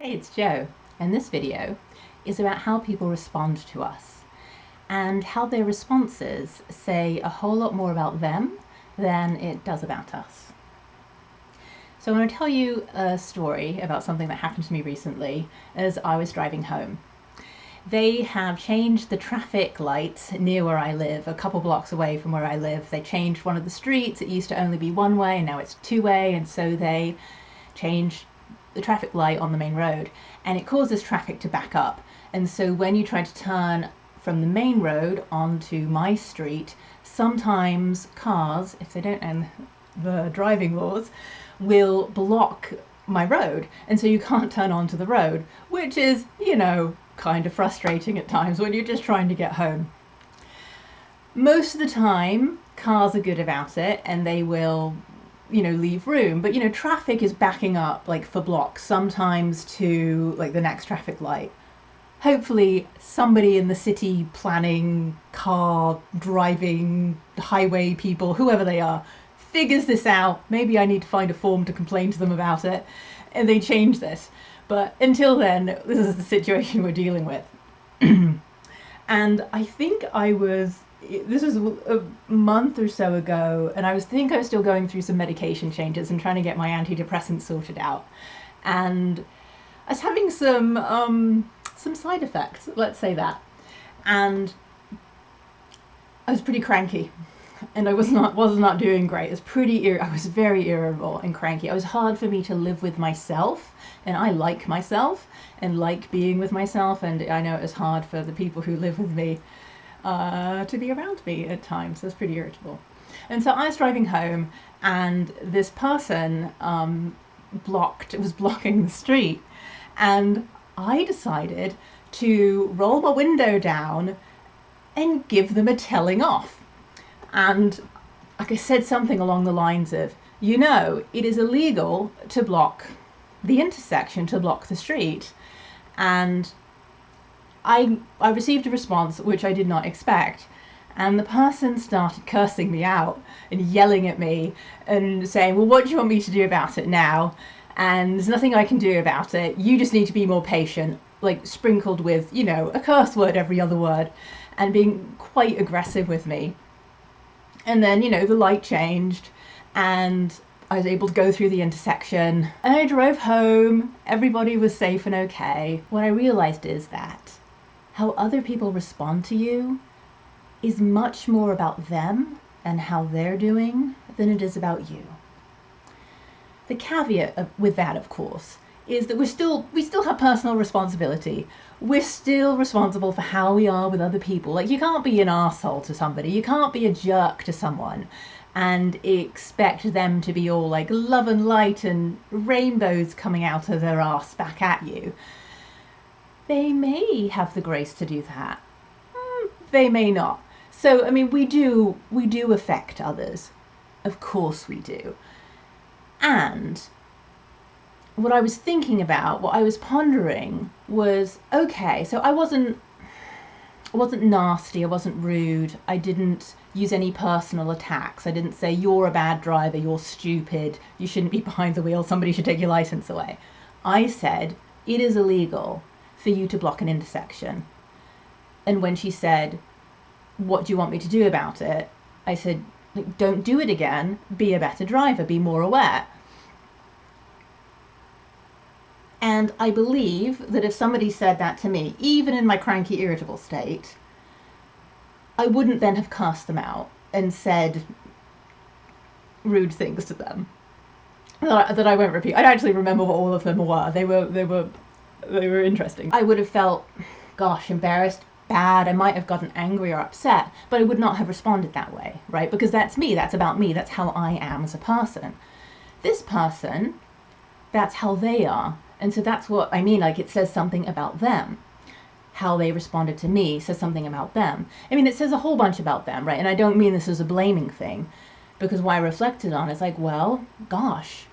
Hey, it's Jo, and this video is about how people respond to us and how their responses say a whole lot more about them than it does about us. So I want to tell you a story about something that happened to me recently as I was driving home. They have changed the traffic lights near where I live, a couple blocks away from where I live. They changed one of the streets. It used to only be one way and now it's two way, and so they changed the traffic light on the main road, and it causes traffic to back up. And so when you try to turn from the main road onto my street, sometimes cars, if they don't know the driving laws, will block my road, and so you can't turn onto the road, which is, kind of frustrating at times when you're just trying to get home. Most of the time, cars are good about it and they will leave room, but traffic is backing up like for blocks, sometimes to like the next traffic light. Hopefully somebody in the city planning, car driving, highway people, whoever they are, figures this out. Maybe I need to find a form to complain to them about it and they change this, but until then, this is the situation we're dealing with. And I think this was a month or so ago, and I was still going through some medication changes and trying to get my antidepressants sorted out. And I was having some side effects, let's say that. And I was pretty cranky, and I was not doing great. I was very irritable and cranky. It was hard for me to live with myself, and I like myself and like being with myself, and I know it was hard for the people who live with me to be around me at times. So it's pretty irritable. And so I was driving home, and this person was blocking the street, and I decided to roll my window down and give them a telling off. And like I said something along the lines of, it is illegal to block the intersection, to block the street. And I received a response which I did not expect. And the person started cursing me out and yelling at me and saying, well, what do you want me to do about it now? And there's nothing I can do about it. You just need to be more patient, like sprinkled with, a curse word every other word, and being quite aggressive with me. And then, the light changed and I was able to go through the intersection and I drove home. Everybody was safe and okay. What I realized is that how other people respond to you is much more about them and how they're doing than it is about you. The caveat with that, of course, is that we still have personal responsibility. We're still responsible for how we are with other people. Like, you can't be an arsehole to somebody. You can't be a jerk to someone and expect them to be all like love and light and rainbows coming out of their arse back at you. They may have the grace to do that. They may not. So, I mean, we do affect others. Of course we do. And what I was thinking about, what I was pondering was, okay, so I wasn't nasty, I wasn't rude, I didn't use any personal attacks. I didn't say, you're a bad driver, you're stupid, you shouldn't be behind the wheel, somebody should take your license away. I said, it is illegal for you to block an intersection. And when she said, what do you want me to do about it? I said, don't do it again, be a better driver, be more aware. And I believe that if somebody said that to me, even in my cranky, irritable state, I wouldn't then have cursed them out and said rude things to them that I won't repeat. I actually remember what all of them were. They were interesting. I would have felt, gosh, embarrassed, bad. I might have gotten angry or upset, but I would not have responded that way, right? Because that's me. That's about me. That's how I am as a person. This person, that's how they are. And so that's what I mean, like, it says something about them. How they responded to me says something about them. I mean, it says a whole bunch about them, right? And I don't mean this as a blaming thing, because what I reflected on is like, well, gosh,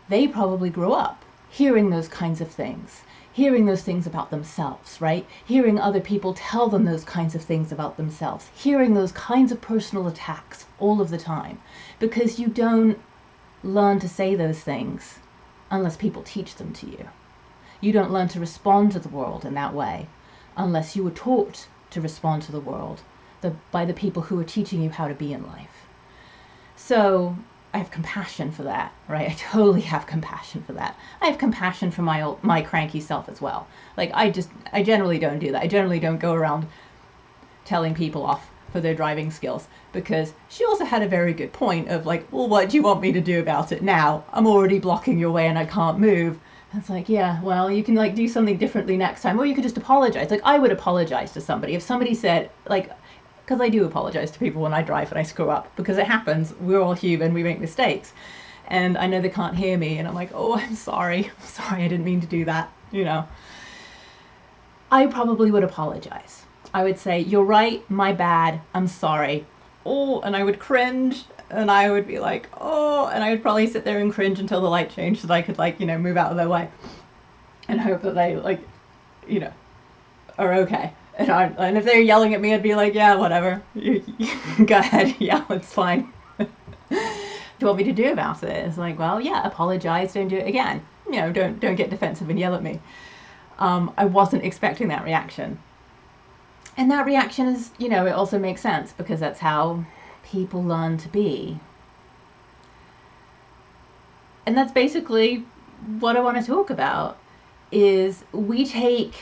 they probably grew up hearing those kinds of things, hearing those things about themselves, right? Hearing other people tell them those kinds of things about themselves, hearing those kinds of personal attacks all of the time, because you don't learn to say those things unless people teach them to you. You don't learn to respond to the world in that way unless you were taught to respond to the world by the people who are teaching you how to be in life. So I have compassion for that, right? I totally have compassion for that. I have compassion for my cranky self as well. Like I generally don't do that. I generally don't go around telling people off for their driving skills, because she also had a very good point of like, well, what do you want me to do about it now? I'm already blocking your way and I can't move. And it's like, yeah, well, you can like do something differently next time, or you could just apologize. Like I would apologize to somebody if somebody said like, because I do apologize to people when I drive and I screw up, because it happens. We're all human. We make mistakes. And I know they can't hear me. And I'm like, oh, I'm sorry. I'm sorry. I didn't mean to do that. You know, I probably would apologize. I would say, you're right. My bad. I'm sorry. Oh, and I would cringe and I would be like, oh, and I would probably sit there and cringe until the light changed so that I could like, you know, move out of their way and hope that they like, you know, are okay. And if they're yelling at me, I'd be like, yeah, whatever. You go ahead. Yeah, it's fine. What do you want me to do about it? It's like, well, yeah, apologize. Don't do it again. You know, don't get defensive and yell at me. I wasn't expecting that reaction. And that reaction is, you know, it also makes sense because that's how people learn to be. And that's basically what I want to talk about, is we take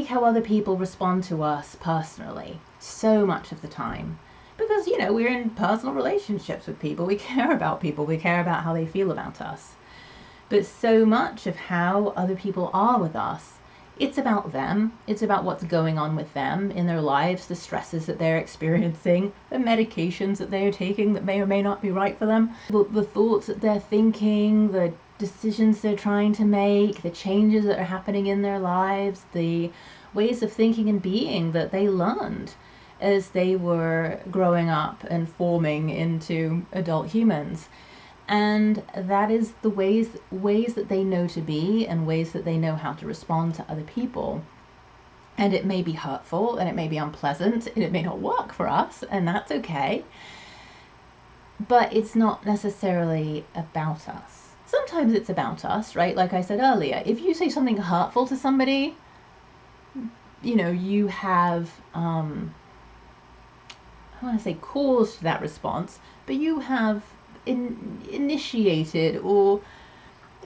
how other people respond to us personally so much of the time, because you know we're in personal relationships with people, we care about people, we care about how they feel about us, but so much of how other people are with us, it's about them, it's about what's going on with them in their lives, the stresses that they're experiencing, the medications that they're taking that may or may not be right for them, the thoughts that they're thinking, the decisions they're trying to make, the changes that are happening in their lives, the ways of thinking and being that they learned as they were growing up and forming into adult humans. And that is the ways that they know to be and ways that they know how to respond to other people. And it may be hurtful and it may be unpleasant and it may not work for us, and that's okay. But it's not necessarily about us. Sometimes it's about us, right? Like I said earlier, if you say something hurtful to somebody, you know, you have, I want to say caused that response, but you have initiated or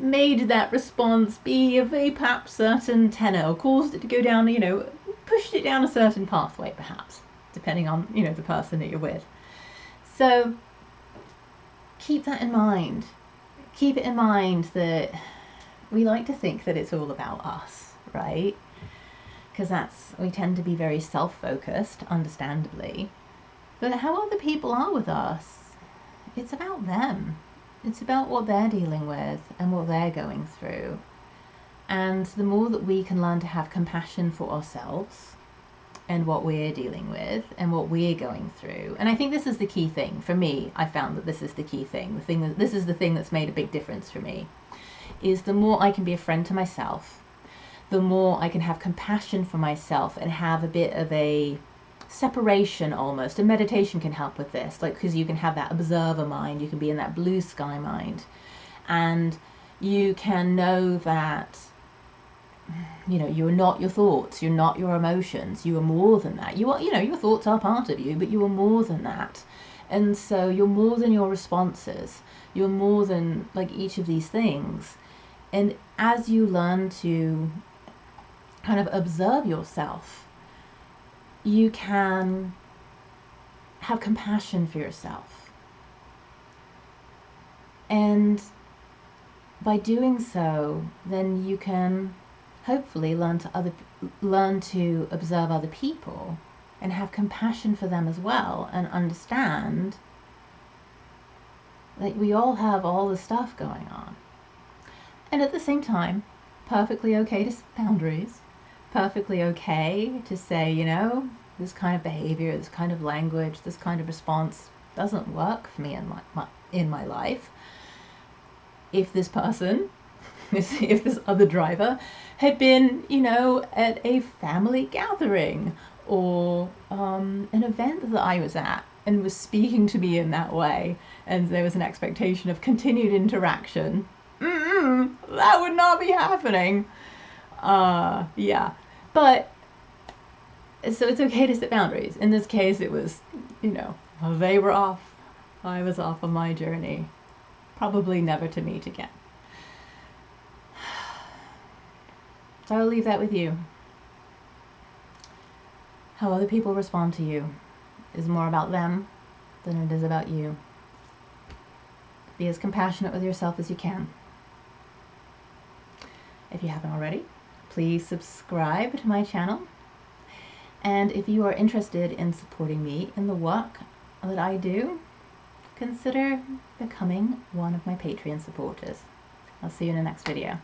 made that response be of a perhaps certain tenor, or caused it to go down, you know, pushed it down a certain pathway perhaps, depending on, you know, the person that you're with. So keep that in mind. Keep it in mind that we like to think that it's all about us, right? Because we tend to be very self-focused, understandably. But how other people are with us, it's about them. It's about what they're dealing with and what they're going through. And the more that we can learn to have compassion for ourselves and what we're dealing with and what we're going through. And I think this is the key thing. For me, I found that this is the key thing. This is the thing that's made a big difference for me, is the more I can be a friend to myself, the more I can have compassion for myself and have a bit of a separation almost. And meditation can help with this, like, because you can have that observer mind, you can be in that blue sky mind, and you can know that, you know, you're not your thoughts, you're not your emotions, you are more than that. You are, you know, your thoughts are part of you, but you are more than that. And so you're more than your responses, you're more than like each of these things. And as you learn to kind of observe yourself, you can have compassion for yourself. And by doing so, then you can hopefully learn to observe other people and have compassion for them as well, and understand that we all have all the stuff going on. And at the same time, perfectly okay to set boundaries, perfectly okay to say, you know, this kind of behavior, this kind of language, this kind of response doesn't work for me in my life. If this person, if this other driver had been, you know, at a family gathering or an event that I was at and was speaking to me in that way, and there was an expectation of continued interaction, that would not be happening. Yeah. But, so it's okay to set boundaries. In this case, it was, you know, they were off. I was off on my journey. Probably never to meet again. So I'll leave that with you. How other people respond to you is more about them than it is about you. Be as compassionate with yourself as you can. If you haven't already, please subscribe to my channel. And if you are interested in supporting me in the work that I do, consider becoming one of my Patreon supporters. I'll see you in the next video.